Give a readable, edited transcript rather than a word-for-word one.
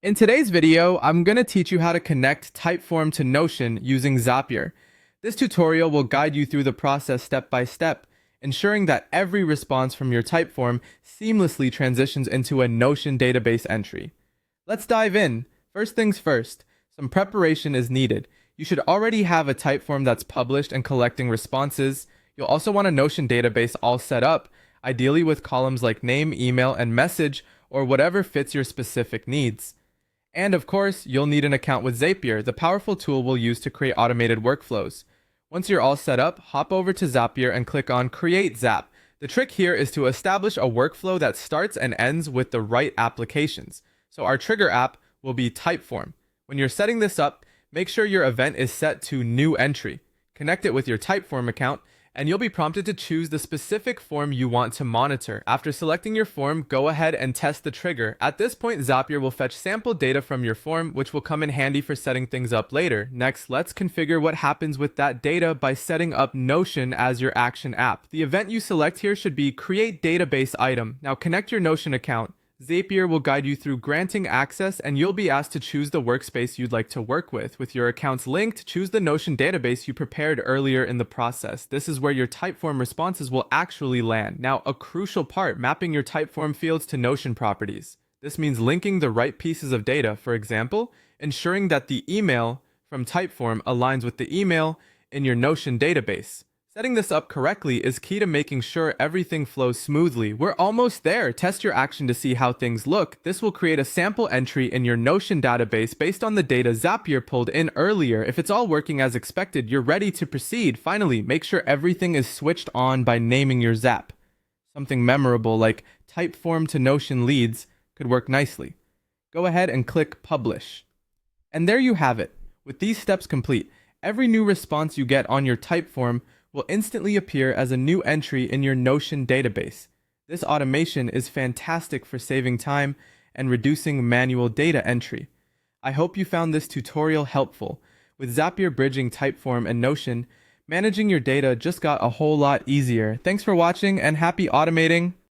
In today's video, I'm going to teach you how to connect Typeform to Notion using Zapier. This tutorial will guide you through the process step by step, ensuring that every response from your Typeform seamlessly transitions into a Notion database entry. Let's dive in. First things first, some preparation is needed. You should already have a Typeform that's published and collecting responses. You'll also want a Notion database all set up, ideally with columns like name, email, and message, or whatever fits your specific needs. And of course, you'll need an account with Zapier, the powerful tool we'll use to create automated workflows. Once you're all set up, hop over to Zapier and click on Create Zap. The trick here is to establish a workflow that starts and ends with the right applications. So our trigger app will be Typeform. When you're setting this up, make sure your event is set to New Entry. Connect it with your Typeform account, and you'll be prompted to choose the specific form you want to monitor. After selecting your form, go ahead and test the trigger. At this point, Zapier will fetch sample data from your form, which will come in handy for setting things up later. Next, let's configure what happens with that data by setting up Notion as your action app. The event you select here should be Create Database Item. Now connect your Notion account. Zapier will guide you through granting access, and you'll be asked to choose the workspace you'd like to work with. With your accounts linked, choose the Notion database you prepared earlier in the process. This is where your Typeform responses will actually land. Now, a crucial part, mapping your Typeform fields to Notion properties. This means linking the right pieces of data. For example, ensuring that the email from Typeform aligns with the email in your Notion database. Setting this up correctly is key to making sure everything flows smoothly. We're almost there. Test your action to see how things look. This will create a sample entry in your Notion database based on the data Zapier pulled in earlier. If it's all working as expected, you're ready to proceed. Finally, make sure everything is switched on by naming your Zap. Something memorable like Typeform to Notion leads could work nicely. Go ahead and click Publish. And there you have it. With these steps complete, every new response you get on your Typeform will instantly appear as a new entry in your Notion database. This automation is fantastic for saving time and reducing manual data entry. I hope you found this tutorial helpful. With Zapier bridging Typeform and Notion, managing your data just got a whole lot easier. Thanks for watching and happy automating!